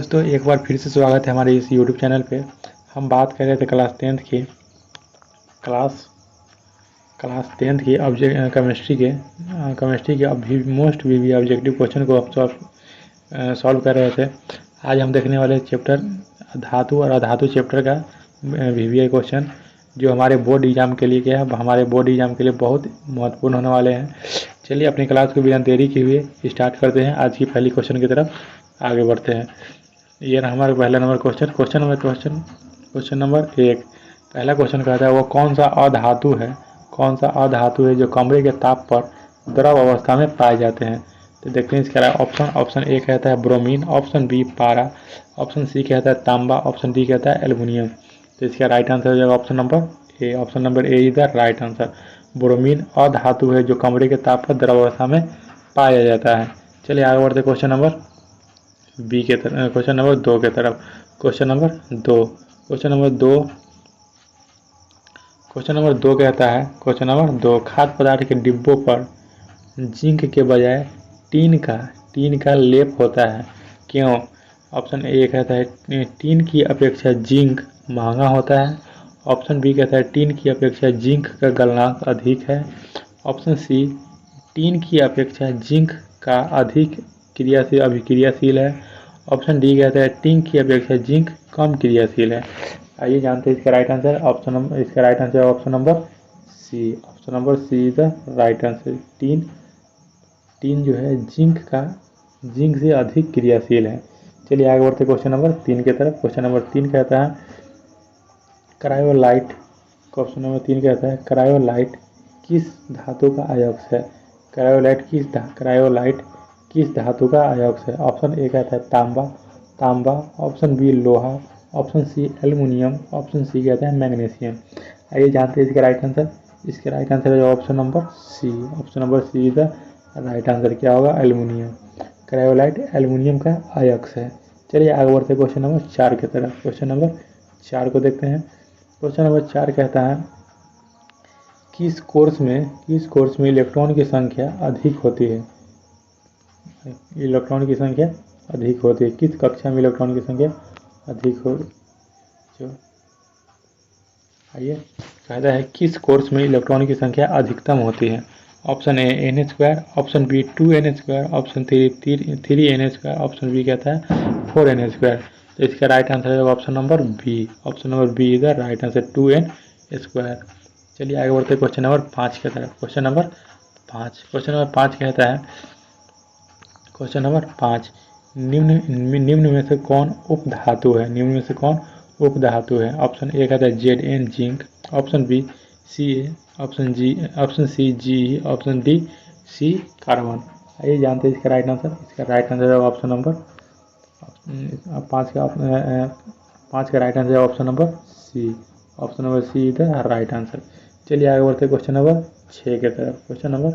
दोस्तों, एक बार फिर से स्वागत है हमारे इस YouTube चैनल पे। हम बात कर रहे थे क्लास क्लास टेंथ की ऑब्जेक्ट केमिस्ट्री के अभी मोस्ट वीवी ऑब्जेक्टिव क्वेश्चन को सॉल्व कर रहे थे। आज हम देखने वाले चैप्टर धातु और अधातु चैप्टर का वीवीआई क्वेश्चन, जो हमारे बोर्ड एग्जाम के लिए हमारे बोर्ड एग्जाम के लिए बहुत महत्वपूर्ण होने वाले हैं। चलिए अपनी क्लास को बिना देरी किए हुए स्टार्ट करते हैं। आज की पहली क्वेश्चन की तरफ आगे बढ़ते हैं। ये रहा हमारा पहला नंबर क्वेश्चन नंबर 1। पहला क्वेश्चन कहता है वो कौन सा अधातु है जो कमरे के ताप पर द्रव अवस्था में पाए जाते हैं। तो देखते हैं इसका ऑप्शन ए कहता है ब्रोमीन, ऑप्शन बी पारा, ऑप्शन सी कहता है तांबा, ऑप्शन डी कहता है एल्युमिनियम। तो इसका राइट आंसर हो जाएगा option number A is the right answer. Bromine अधातु है जो कमरे के ताप पर द्रव अवस्था में पाया जाता है। चलिए आगे बढ़ते क्वेश्चन नंबर 2 के तरफ। क्वेश्चन नंबर 2 कहता है खाद्य पदार्थ के डिब्बों पर जिंक के बजाय टीन का लेप होता है, क्यों? ऑप्शन ए कहता है टीन की अपेक्षा जिंक महंगा होता है, ऑप्शन बी कहता है टीन की अपेक्षा जिंक का गलनांक अधिक है, ऑप्शन सी टीन की अपेक्षा जिंक का अधिक अभिक्रियाशील है, ऑप्शन डी कहता है टीन की अपेक्षा जिंक कम क्रियाशील है। आइए जानते हैं इसका राइट आंसर। इसका right answer option number C is the right answer. Tin जो है जिंक से अधिक क्रियाशील है। चलिए आगे बढ़ते क्वेश्चन नंबर 3 की तरफ। क्वेश्चन नंबर 3 कहता है क्रायोलाइट किस धातु का अयस्क है? क्रायोलाइट किस धातु का अयस्क है? ऑप्शन ए कहता है तांबा, ऑप्शन बी लोहा, option C aluminium, option C कहता है मैग्नीशियम। आइए जानते हैं इसका राइट आंसर। इसका राइट आंसर है option number C is the right answer. क्या होगा? एल्युमिनियम। क्रायोलाइट एल्युमिनियम का अयस्क है। चलिए आगे बढ़ते क्वेश्चन नंबर 4 की तरफ। क्वेश्चन नंबर 4 को देखते हैं। क्वेश्चन नंबर 4 कहता है किस कोर्स में इलेक्ट्रॉन की संख्या अधिक होती है? किस कक्षा में इलेक्ट्रॉन की संख्या अधिक हो? आइए कहता है किस कोर्स में इलेक्ट्रॉन की संख्या अधिकतम होती है? Option A n², option B 2n², option 3n², option B कहता है 4n²। तो इसका राइट आंसर है option number B is the right answer 2n²। चलिए आगे बढ़ते हैं क्वेश्चन नंबर 5 की तरफ। क्वेश्चन नंबर 5 कहता है निम्न में से कौन उपधातु है? ऑप्शन ए कहता है Zn zinc, option B Ca, option C Ge, option D C carbon. आइए जानते हैं इसका राइट आंसर। इसका राइट आंसर है ऑप्शन नंबर 5 का राइट आंसर है option number C is the right answer. चलिए आगे बढ़ते हैं क्वेश्चन नंबर 6 की तरफ। क्वेश्चन नंबर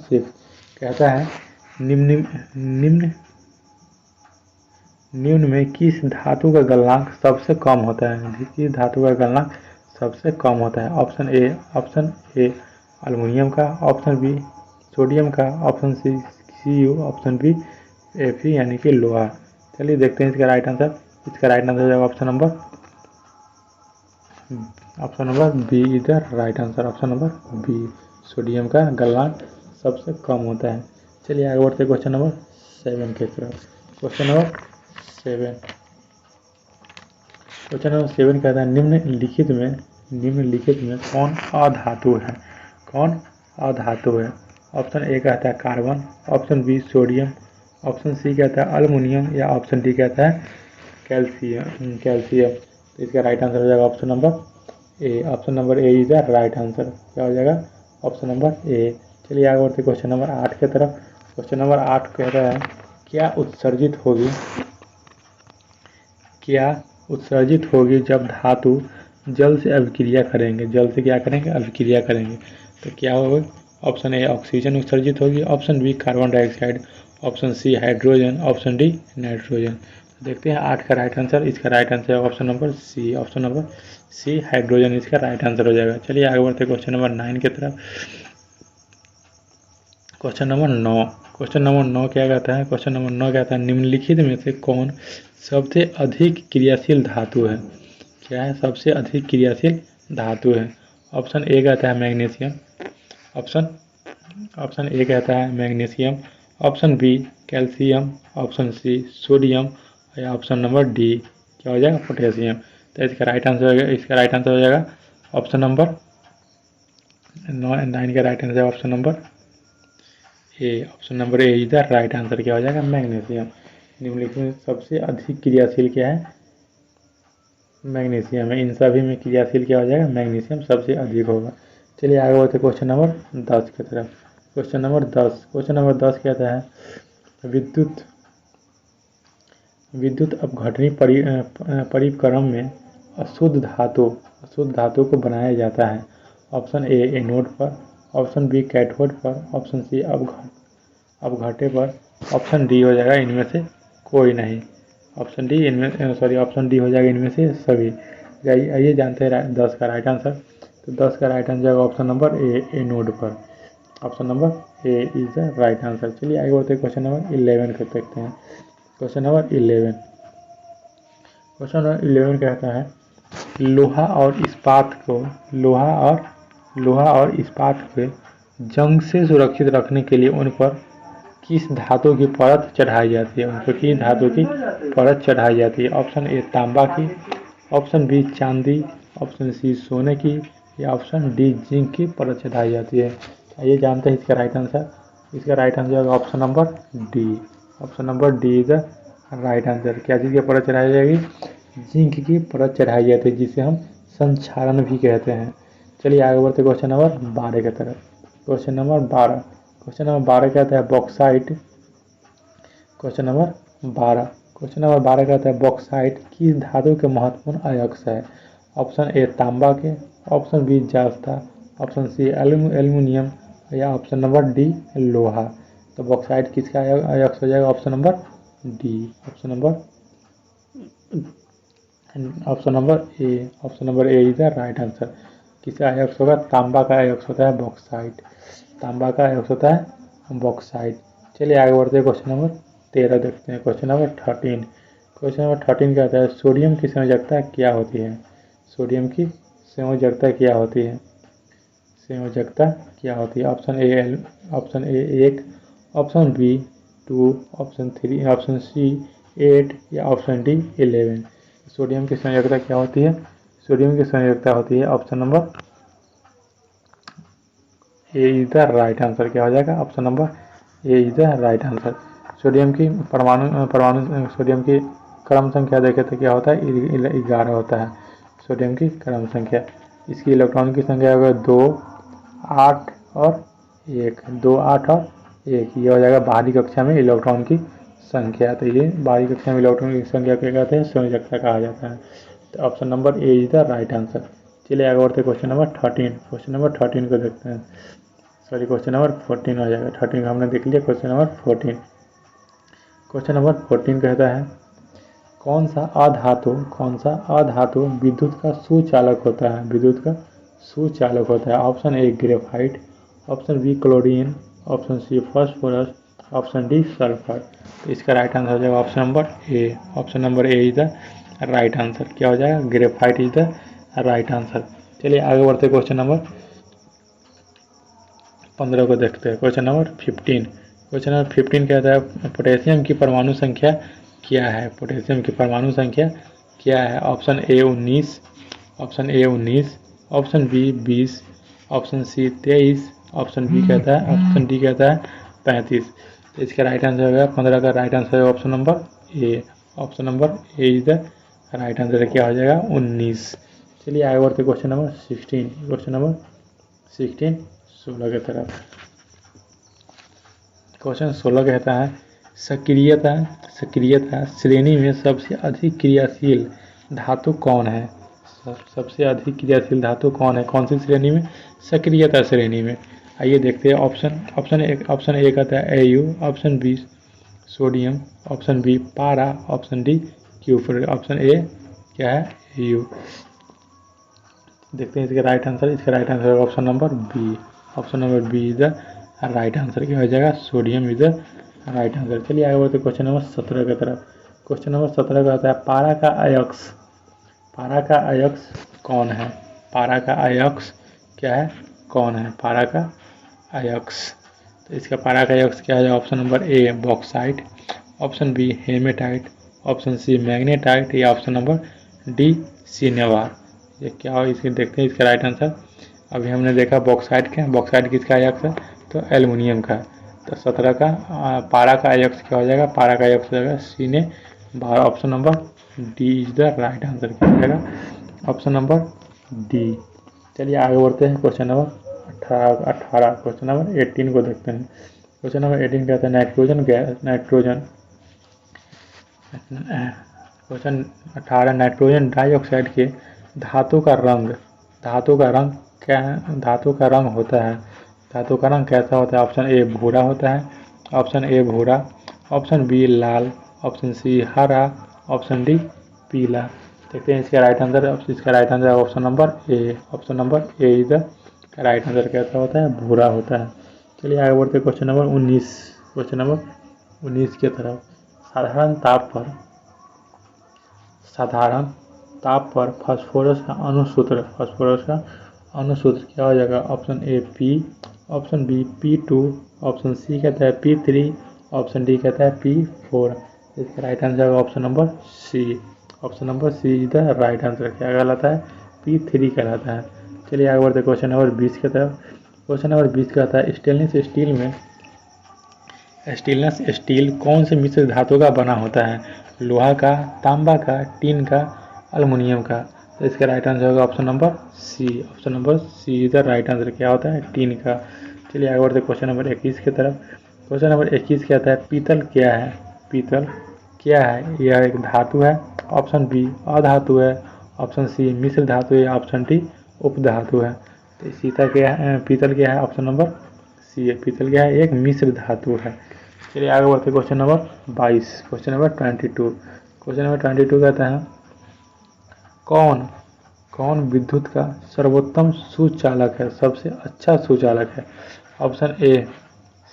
6 कहता है निम्न में किस धातु का गलनांक सबसे कम होता है? ऑप्शन ए एल्युमिनियम का, ऑप्शन बी सोडियम का, option C Cu, option B Fe यानी कि लोहा। चलिए देखते हैं इसका राइट आंसर। इसका राइट आंसर है option number B is the right answer. Option number B, sodium का गलनांक सबसे कम होता है। चलिए आगे बढ़ते क्वेश्चन नंबर 7 की तरफ। क्वेश्चन नंबर 7 कहता है निम्नलिखित में कौन अधातु है? ऑप्शन ए कहता है carbon, option B sodium, option C कहता है एल्युमिनियम या ऑप्शन डी कहता है कैल्शियम। तो इसका राइट आंसर हो जाएगा option number A is the right answer. क्या हो जाएगा? ऑप्शन नंबर ए। चलिए आगे बढ़ते क्वेश्चन नंबर 8 की तरफ। क्वेश्चन नंबर 8 कहता है क्या उत्सर्जित होगी जब धातु जल से अभिक्रिया करेंगे? अभिक्रिया करेंगे तो क्या होगा? ऑप्शन ए ऑक्सीजन उत्सर्जित होगी, option B carbon dioxide, option C hydrogen, option D nitrogen. देखते हैं 8 का राइट आंसर। इसका राइट आंसर है ऑप्शन नंबर सी हाइड्रोजन इसका राइट आंसर हो जाएगा। चलिए आगे बढ़ते क्वेश्चन नंबर 9 की तरफ। Question number 9। क्वेश्चन नंबर 9 क्या कहता है? क्वेश्चन नंबर 9 कहता है निम्नलिखित में से कौन सबसे अधिक क्रियाशील धातु है? क्या है सबसे अधिक क्रियाशील धातु है? ऑप्शन ए कहता है मैग्नीशियम, ऑप्शन ऑप्शन ए कहता है magnesium, option B calcium, option C sodium या ऑप्शन नंबर डी क्या हो जाएगा पोटेशियम। तो इसका राइट आंसर हो जाएगा ऑप्शन नंबर 9 का राइट आंसर है option number A. Option number A is the right answer. क्या हो जाएगा मैग्नीशियम। निम्नलिखित में सबसे अधिक क्रियाशील क्या है? मैग्नीशियम है। इन सभी में क्रियाशील क्या हो जाएगा? मैग्नीशियम सबसे अधिक होगा। चलिए आगे बढ़ते क्वेश्चन नंबर 10 की तरफ। क्वेश्चन नंबर 10 कहता है विद्युत अपघटनी परिक्रम में अशुद्ध धातु को बनाया जाता है। ऑप्शन ए एनोड पर, ऑप्शन बी कैथोड पर, ऑप्शन सी अपघटे पर, ऑप्शन डी हो जाएगा इनमें से कोई नहीं। ऑप्शन डी हो जाएगा इनमें से सभी। आइए जानते हैं 10 का राइट आंसर। तो 10 का right answer option number A anode पर। Option number A is the right answer. चलिए आगे बढ़ते क्वेश्चन नंबर 11 को देखते हैं। Question number 11। क्वेश्चन नंबर 11 कहता है लोहा और इस्पात को लोहा और इस्पात के जंग से सुरक्षित रखने के लिए उन पर किस धातु की परत चढ़ाई जाती है? उन पर किस धातु की परत चढ़ाई जाती है? ऑप्शन ए तांबा की, ऑप्शन बी चांदी, ऑप्शन सी सोने की या ऑप्शन डी जिंक की परत चढ़ाई जाती है। आइए जानते हैं इसका राइट आंसर। इसका राइट आंसर होगा option number D. Option number D is the right answer. क्या चीज़ की परत चढ़ाई जाएगी? जिंक की परत चढ़ाई जाती है जिसे हम संक्षारण भी कहते हैं। चलिए आगे बढ़ते क्वेश्चन नंबर 12 की तरफ। क्वेश्चन नंबर 12 कहता है बॉक्साइट। क्वेश्चन नंबर 12 कहता है बॉक्साइट किस धातु के महत्वपूर्ण अयस्क है? ऑप्शन ए तांबा के, ऑप्शन बी जस्ता, ऑप्शन सी एल्यूमिनियम या ऑप्शन नंबर डी लोहा। तो बॉक्साइट किसका अयस्क हो जाएगा? Option number D. Option number A is the right answer. किसका अयस्क होगा? तांबा का अयस्क होता है बॉक्साइट। तांबा का अयस्क होता है बॉक्साइट। चलिए आगे बढ़ते हैं क्वेश्चन नंबर 13 देखते हैं। क्वेश्चन नंबर 13 कहता है सोडियम की संयोजकता क्या होती है? सोडियम की संयोजकता क्या होती है? Option A 1, option B 2, option 3, option C 8 या ऑप्शन डी 11। सोडियम की संयोजकता क्या होती है? सोडियम की संयोजकता होती है option number A is the right answer. क्या हो जाएगा? Option number A is the right answer. Sodium की सोडियम की क्रम संख्या देखें तो क्या होता है? 11 होता है सोडियम की क्रम संख्या। इसकी इलेक्ट्रॉन की संख्या होगा 2, 8 और 1। 2, 8 और 1 ये हो जाएगा बाहरी कक्षा में इलेक्ट्रॉन की संख्या। तो ये बाहरी कक्षा में इलेक्ट्रॉन की संख्या क्या कहते हैं? संयोजकता कहा जाता है। तो option number A is the right answer. चलिए आगे बढ़ते क्वेश्चन नंबर 13। क्वेश्चन नंबर 13 को देखते हैं। क्वेश्चन नंबर 14 हो जाएगा। 13 का हमने देख लिया। Question number 14। क्वेश्चन नंबर 14 कहता है कौन सा अधातु विद्युत का सुचालक होता है? Option A graphite, option B chlorine, option C phosphorus, option D sulphur. तो इसका राइट आंसर हो जाएगा option number A. Option number A is the right answer. क्या हो जाएगा? Graphite is the right answer. चलिए आगे बढ़ते क्वेश्चन नंबर 15 को देखते हैं। क्वेश्चन नंबर 15 कहता है पोटेशियम की परमाणु संख्या क्या है? पोटेशियम की परमाणु संख्या क्या है? Option A 19, option B 20, option C 23, option D कहता है 35। तो इसका राइट आंसर होगा 15 का राइट आंसर है option number A. Option number A is the right answer. क्या हो जाएगा? 19। चलिए आगे बढ़ते क्वेश्चन नंबर 16। क्वेश्चन नंबर 16 की तरफ। क्वेश्चन 16 कहता है सक्रियता श्रेणी में सबसे अधिक क्रियाशील धातु कौन है? सबसे अधिक क्रियाशील धातु कौन है? कौन सी श्रेणी में? सक्रियता श्रेणी में। आइए देखते हैं। ऑप्शन ए कहता है Au, option B sodium, option B पारा, ऑप्शन डी क्यूफर। ऑप्शन ए क्या है? Au। देखते हैं इसका राइट आंसर। इसका राइट आंसर है option number B. Option number B is the right answer क्या हो जाएगा, sodium is the right answer. चलिए आगे बढ़ते क्वेश्चन नंबर 17 की तरफ। क्वेश्चन नंबर 17 का आता है पारा का अयस्क, पारा का अयस्क कौन है, पारा का अयस्क क्या है, कौन है पारा का अयस्क। तो इसका पारा का अयस्क क्या है, option number A bauxite, option B haematite, option C magnetite या ऑप्शन नंबर डी सिनेवार। ये क्या हो, इसके देखते हैं इसका राइट आंसर। अभी हमने देखा बॉक्साइट का, बॉक्साइट किसका अयस्क है, तो एल्युमिनियम का। तो 17 का पारा का अयस्क क्या हो जाएगा, पारा का अयस्क हो जाएगा cinnabar. Option number D is the right answer क्या हो जाएगा, ऑप्शन नंबर डी। चलिए आगे बढ़ते हैं क्वेश्चन नंबर 18 क्वेश्चन नंबर 18 को देखते हैं। क्वेश्चन नंबर 18 कहता है nitrogen gas, nitrogen question 18 nitrogen dioxide के धातु का रंग, धातु का रंग क्या है, धातु का रंग होता है, धातु का रंग कैसा होता है। ऑप्शन ए भूरा होता है, ऑप्शन ए भूरा, ऑप्शन बी लाल, ऑप्शन सी हरा, ऑप्शन डी पीला। देखते हैं इसका राइट आंसर, इसका right answer option number A, option number A is the right answer कैसा होता है, भूरा होता है। चलिए आगे बढ़ते क्वेश्चन नंबर 19, क्वेश्चन नंबर 19 की तरफ। साधारण ताप पर, साधारण ताप पर फास्फोरस का अणुसूत्र, फास्फोरस का अणुसूत्र क्या हो जाएगा, option A P, option B P2, option C कहता है P3, ऑप्शन डी कहता है P4। इसका right answer option number C, option number C is the right answer क्या कहलाता है, P3 कहलाता है। चलिए आगे बढ़ते क्वेश्चन नंबर 20 की तरफ। क्वेश्चन नंबर 20 कहता है स्टेनलेस स्टील में, स्टेनलेस स्टील कौन से मिश्र धातु का बना होता है, लोहा का, तांबा का, टीन का, एल्युमिनियम का। तो इसका राइट आंसर होगा option number C, option number C is the right answer क्या होता है, टीन का। चलिए आगे बढ़ते क्वेश्चन नंबर 21 की तरफ। क्वेश्चन नंबर 21 कहता है पीतल क्या है, पीतल क्या है, यह एक धातु है, ऑप्शन बी अधातु है, ऑप्शन सी मिश्र धातु है, ऑप्शन डी उपधातु है। तो सीता क्या है, पीतल क्या है, ऑप्शन नंबर सी है, पीतल क्या है, एक मिश्र धातु है। चलिए आगे बढ़ते question number 22, question number 22। Question number 22 कहता है कौन, कौन विद्युत का सर्वोत्तम सुचालक है, सबसे अच्छा सुचालक है। Option A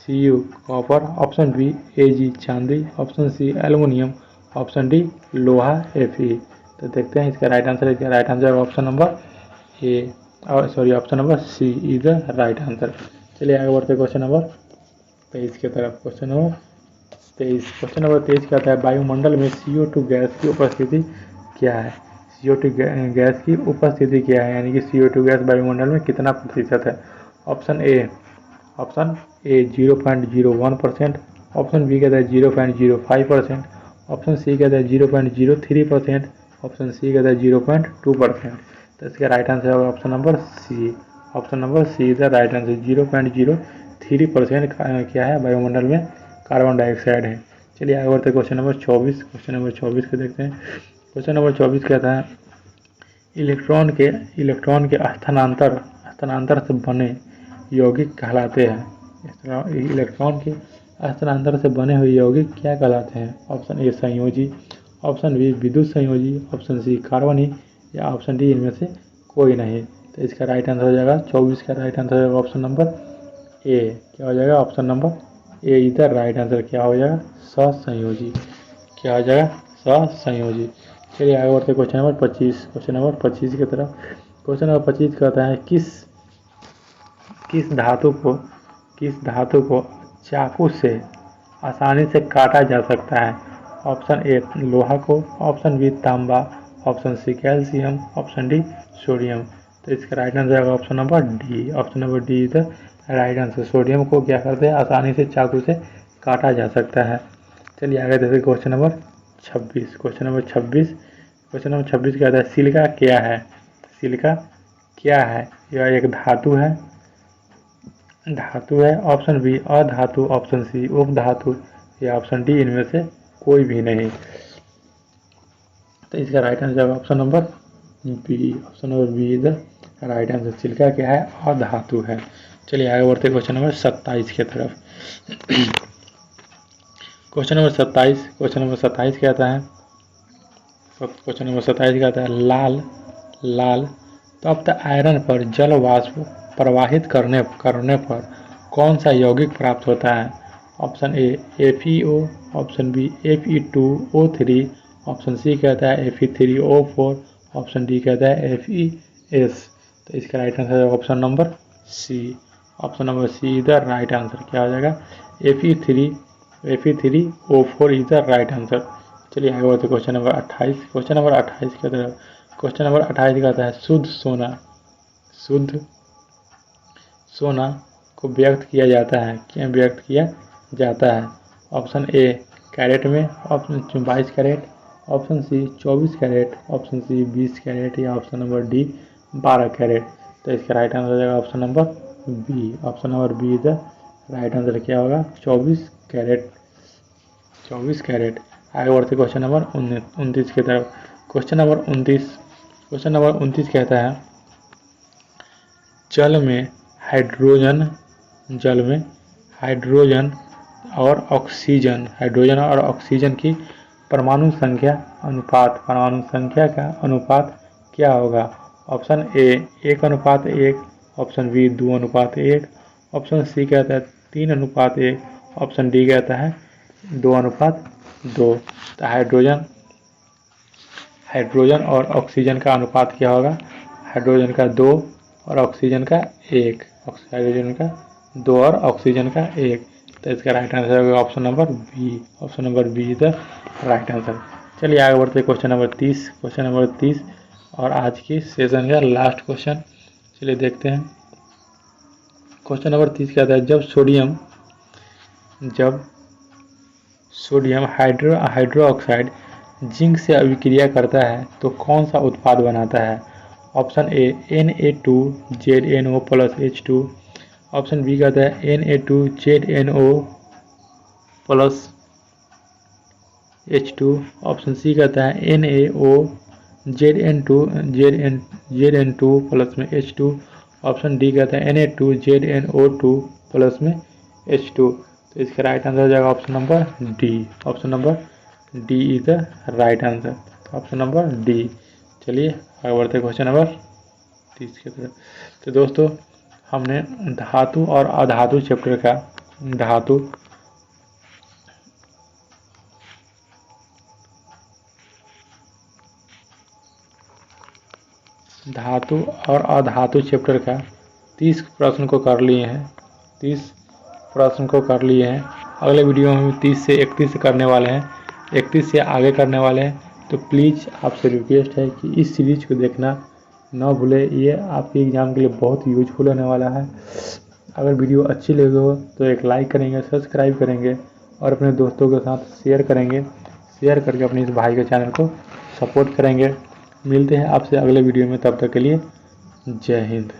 Cu copper, option B Ag चांदी, option C aluminium, option D लोहा Fe। तो देखते हैं इसका राइट आंसर, इसका right answer option number A, और sorry option number C is the right answer. चलिए आगे बढ़ते क्वेश्चन नंबर 23 की तरफ। क्वेश्चन नंबर 23, क्वेश्चन नंबर 23 कहता है वायुमंडल में CO2 गैस की उपस्थिति क्या है, CO2 गैस की उपस्थिति क्या है, यानी कि CO2 गैस वायुमंडल में कितना प्रतिशत है। Option A, option A 0.01%, option B कहता है 0.05%, ऑप्शन सी कहता है 0.03%, ऑप्शन सी कहता है 0.2%। तो इसका राइट आंसर होगा option number C, option number C is the right answer. 0.03% क्या है, वायुमंडल में कार्बन डाइऑक्साइड है। चलिए आगे बढ़ते क्वेश्चन नंबर 24, क्वेश्चन नंबर 24 को देखते हैं। क्वेश्चन नंबर 24 कहता है इलेक्ट्रॉन के स्थानांतर, स्थानांतर से बने यौगिक कहलाते हैं, इलेक्ट्रॉन के स्थानांतर से बने हुए यौगिक क्या कहलाते हैं। ऑप्शन ए संयोजी, ऑप्शन बी विद्युत संयोजी, ऑप्शन सी कार्बनिक या ऑप्शन डी इनमें से कोई नहीं। तो इसका राइट आंसर हो जाएगा 24 का राइट आंसर होगा ऑप्शन नंबर ए, क्या हो जाएगा, ऑप्शन नंबर ए इधर राइट आंसर क्या हो जाएगा, सहसंयोजी, क्या हो जाएगा, सहसंयोजी। चलिए आगे बढ़ते क्वेश्चन नंबर 25, क्वेश्चन नंबर 25 की तरफ। क्वेश्चन नंबर 25 कहता है किस धातु को चाकू से आसानी से काटा जा सकता है। ऑप्शन ए लोहा को, ऑप्शन बी तांबा, option C calcium, option D sodium. तो इसका राइट आंसर होगा option number D, option number D is the right answer. Sodium को क्या करते हैं, आसानी से चाकू से काटा जा सकता है। चलिए आगे देखते हैं question number 26, question number 26, question number 26 कहता है सिलिका क्या है, सिलिका क्या है, यह एक धातु है, धातु है, ऑप्शन बी अधातु, ऑप्शन सी उपधातु या ऑप्शन डी इनमें से कोई भी नहीं। तो इसका right answer option number B, option number B is the right answer. Silica क्या है, अधातु है। चलिए आगे बढ़ते क्वेश्चन नंबर 27 की तरफ। क्वेश्चन नंबर 27, क्वेश्चन नंबर 27 कहता है, क्वेश्चन नंबर 27 कहता है लाल तप्त आयरन पर जल वाष्प प्रवाहित करने पर कौन सा यौगिक प्राप्त होता है? Option A FeO, option B Fe2O3, option C कहता है Fe3O4, ऑप्शन डी कहता है FeS। तो इसका राइट आंसर है option number C. Option number C is the right answer. क्या हो जाएगा? Fe3O4 is the right answer. चलिए आगे बढ़ते क्वेश्चन नंबर 28। क्वेश्चन नंबर 28 कहता है, क्वेश्चन नंबर 28 कहता है शुद्ध सोना को व्यक्त किया जाता है, क्या व्यक्त किया जाता है? ऑप्शन ए कैरेट में, option 22 carat, option C 24 carat, option C 20 carat, या ऑप्शन नंबर डी 12 कैरेट। तो इसका राइट आंसर हो जाएगा option number B. Option number B is the right answer. क्या होगा? 24 कैरेट। 24 कैरेट। आगे बढ़ते क्वेश्चन नंबर 29 की तरफ। क्वेश्चन नंबर 29 कहता है जल में हाइड्रोजन और ऑक्सीजन की परमाणु संख्या का अनुपात क्या होगा? Option A 1:1, option B 2:1, option C कहता है 3:1, ऑप्शन डी कहता है 2:2। तो हाइड्रोजन और ऑक्सीजन का अनुपात क्या होगा? हाइड्रोजन का 2 और ऑक्सीजन का 1। हाइड्रोजन का 2 और ऑक्सीजन का 1। तो इसका राइट आंसर होगा option number B. Option number B is the right answer. चलिए आगे बढ़ते क्वेश्चन नंबर 30। क्वेश्चन नंबर 30 और आज की सेशन का लास्ट क्वेश्चन। चलिए देखते हैं। क्वेश्चन नंबर 30 कहता है जब सोडियम हाइड्रो ऑक्साइड जिंक से अभिक्रिया करता है तो कौन सा उत्पाद बनाता है? Option A Na2ZNO plus H2, option B कहता है Na2ZNO plus H2, option C कहता है NaOZN2 प्लस में H2, ऑप्शन डी कहता है Na2ZNO2 प्लस में H2। तो इसका राइट आंसर हो जाएगा option number D. Option number D is the right answer. Option number D. चलिए आगे बढ़ते क्वेश्चन नंबर 30 की तरफ। तो दोस्तों हमने धातु और अधातु चैप्टर का धातु और अधातु चैप्टर का 30 प्रश्न को कर लिए हैं। अगले वीडियो में 30 से 31 करने वाले हैं, 31 से आगे करने वाले हैं। तो प्लीज़ आपसे रिक्वेस्ट है कि इस सीरीज को देखना ना भूले। ये आपके एग्ज़ाम के लिए बहुत यूजफुल होने वाला है। अगर वीडियो अच्छी लगी हो तो एक लाइक करेंगे, सब्सक्राइब करेंगे और अपने दोस्तों के साथ शेयर करेंगे। शेयर करके अपने इस भाई के चैनल को सपोर्ट करेंगे। मिलते हैं आपसे अगले वीडियो में, तब तक के लिए जय हिंद।